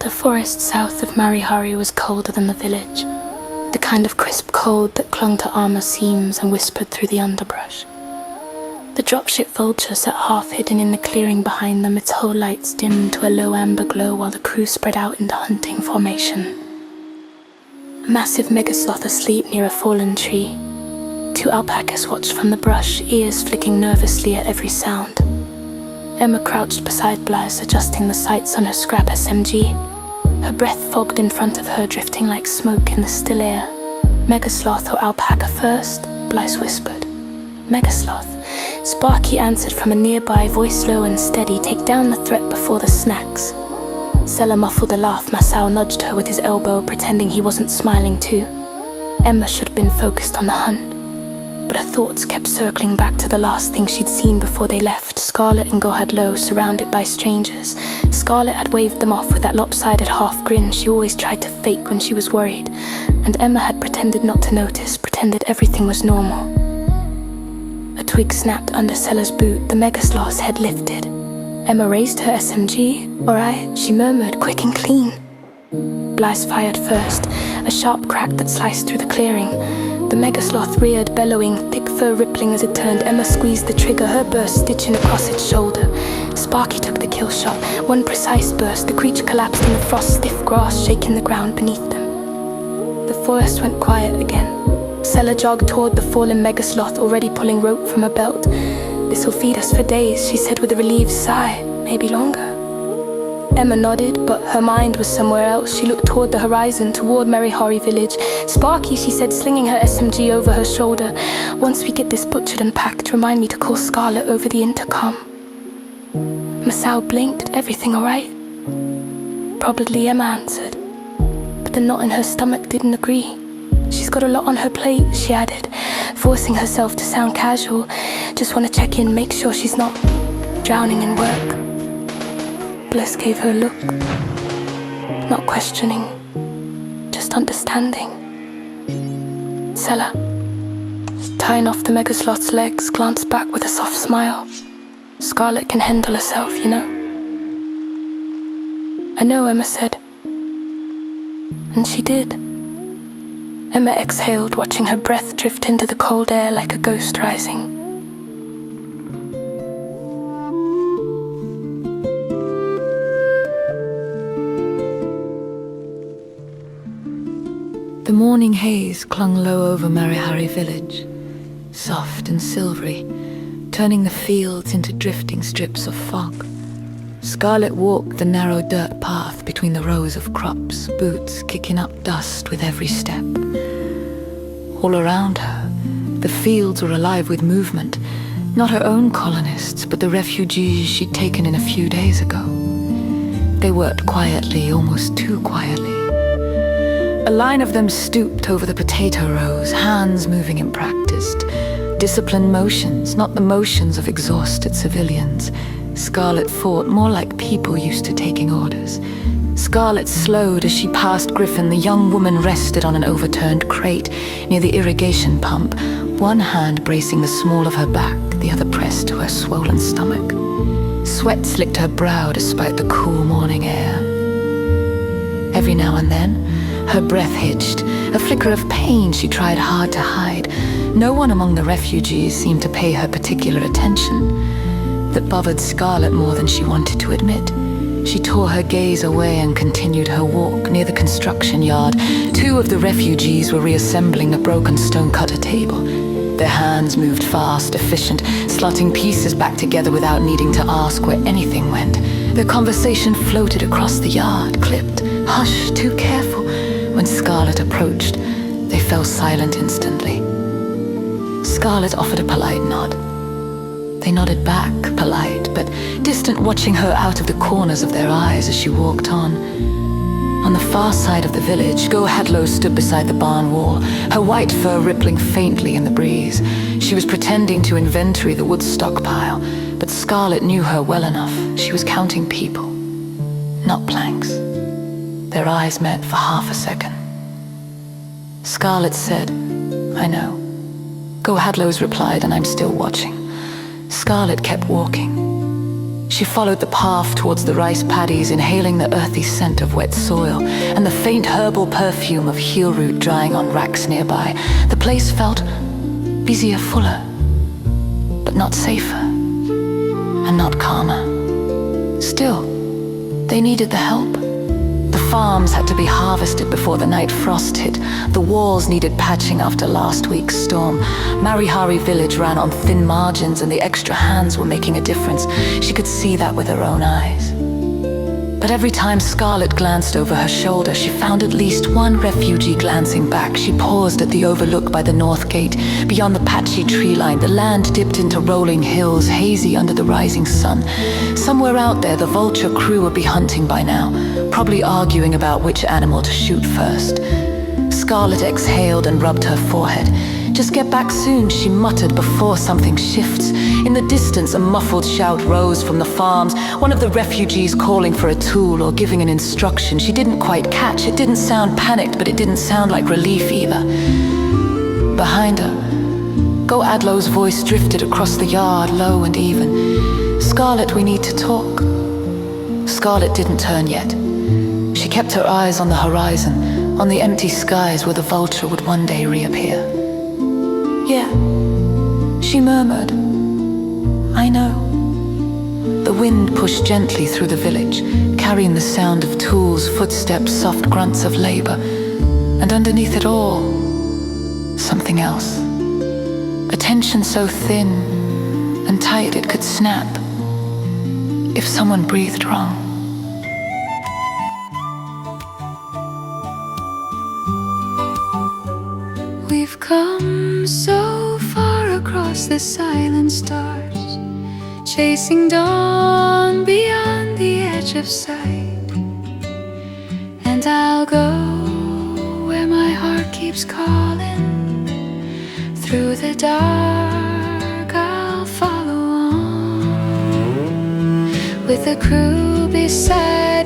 The forest south of Marihari was colder than the village, the kind of crisp cold that clung to armor seams and whispered through the underbrush. The dropship vulture sat half-hidden in the clearing behind them, its whole lights dimmed to a low amber glow while the crew spread out into hunting formation. A massive megasloth asleep near a fallen tree. 2 alpacas watched from the brush, ears flicking nervously at every sound. Emma crouched beside Blythe, adjusting the sights on her scrap SMG. Her breath fogged in front of her, drifting like smoke in the still air. Megasloth or alpaca first? Blythe whispered. Megasloth. Sparky answered from a nearby, voice low and steady, take down the threat before the snacks. Sella muffled a laugh. Masao nudged her with his elbow, pretending he wasn't smiling too. Emma should have been focused on the hunt. But her thoughts kept circling back to the last thing she'd seen before they left. Scarlet and Gohadlo surrounded by strangers. Scarlet had waved them off with that lopsided half grin she always tried to fake when she was worried, and Emma had pretended not to notice, pretended everything was normal. A twig snapped under Sella's boot, the megasloth's head lifted. Emma raised her SMG. "Alright," she murmured, "quick and clean." Blythe fired first, a sharp crack that sliced through the clearing. The megasloth reared, bellowing, thick fur rippling as it turned. Emma squeezed the trigger, her burst stitching across its shoulder. Sparky took the kill shot. One precise burst, the creature collapsed in the frost-stiff grass, shaking the ground beneath them. The forest went quiet again. Sella jogged toward the fallen megasloth, already pulling rope from her belt. "This'll feed us for days," she said with a relieved sigh. "Maybe longer." Emma nodded, but her mind was somewhere else. She looked toward the horizon, toward Marihari village. "Sparky," she said, slinging her SMG over her shoulder. "Once we get this butchered and packed, remind me to call Scarlet over the intercom." Masao blinked. "Everything all right?" "Probably," Emma answered. But the knot in her stomach didn't agree. "She's got a lot on her plate," she added, forcing herself to sound casual. "Just want to check in, make sure she's not drowning in work." Bliss gave her a look. Not questioning, just understanding. Sella, tying off the megasloth's legs, glanced back with a soft smile. "Scarlet can handle herself, you know." "I know," Emma said. And she did. Emma exhaled, watching her breath drift into the cold air like a ghost rising. The morning haze clung low over Marihari village, soft and silvery, turning the fields into drifting strips of fog. Scarlet walked the narrow dirt path between the rows of crops, boots kicking up dust with every step. All around her, the fields were alive with movement, not her own colonists, but the refugees she'd taken in a few days ago. They worked quietly, almost too quietly. A line of them stooped over the potato rows, hands moving in practiced. Disciplined motions, not the motions of exhausted civilians. Scarlet fought more like people used to taking orders. Scarlet slowed as she passed Griffin. The young woman rested on an overturned crate near the irrigation pump, one hand bracing the small of her back, the other pressed to her swollen stomach. Sweat slicked her brow despite the cool morning air. Every now and then, her breath hitched, a flicker of pain she tried hard to hide. No one among the refugees seemed to pay her particular attention. That bothered Scarlet more than she wanted to admit. She tore her gaze away and continued her walk near the construction yard. 2 of the refugees were reassembling a broken stone-cutter table. Their hands moved fast, efficient, slotting pieces back together without needing to ask where anything went. Their conversation floated across the yard, clipped. "Hush, too careful." When Scarlet approached, they fell silent instantly. Scarlet offered a polite nod. They nodded back, polite, but distant, watching her out of the corners of their eyes as she walked on. On the far side of the village, Gohadlo stood beside the barn wall, her white fur rippling faintly in the breeze. She was pretending to inventory the wood stockpile, but Scarlet knew her well enough. She was counting people, not planks. Their eyes met for half a second. Scarlet said, "I know." Gohadlo's replied, "And I'm still watching." Scarlet kept walking. She followed the path towards the rice paddies, inhaling the earthy scent of wet soil and the faint herbal perfume of heel root drying on racks nearby. The place felt busier, fuller, but not safer and not calmer. Still, they needed the help. The farms had to be harvested before the night frost hit. The walls needed patching after last week's storm. Marihari village ran on thin margins, and the extra hands were making a difference. She could see that with her own eyes. But every time Scarlett glanced over her shoulder, she found at least one refugee glancing back. She paused at the overlook by the north gate. Beyond the patchy tree line, the land dipped into rolling hills, hazy under the rising sun. Somewhere out there, the vulture crew would be hunting by now, probably arguing about which animal to shoot first. Scarlett exhaled and rubbed her forehead. "Just get back soon," she muttered before something shifts. In the distance, a muffled shout rose from the farms, one of the refugees calling for a tool or giving an instruction she didn't quite catch. It didn't sound panicked, but it didn't sound like relief either. Behind her, Go Adlo's voice drifted across the yard, low and even. "Scarlett, we need to talk." Scarlett didn't turn yet. She kept her eyes on the horizon, on the empty skies where the vulture would one day reappear. "Yeah," she murmured. "I know." The wind pushed gently through the village, carrying the sound of tools, footsteps, soft grunts of labor. And underneath it all, something else. A tension so thin and tight it could snap if someone breathed wrong. We've come so far across the silent stars, chasing dawn beyond the edge of sight. And I'll go where my heart keeps calling. Through the dark I'll follow on, with the crew beside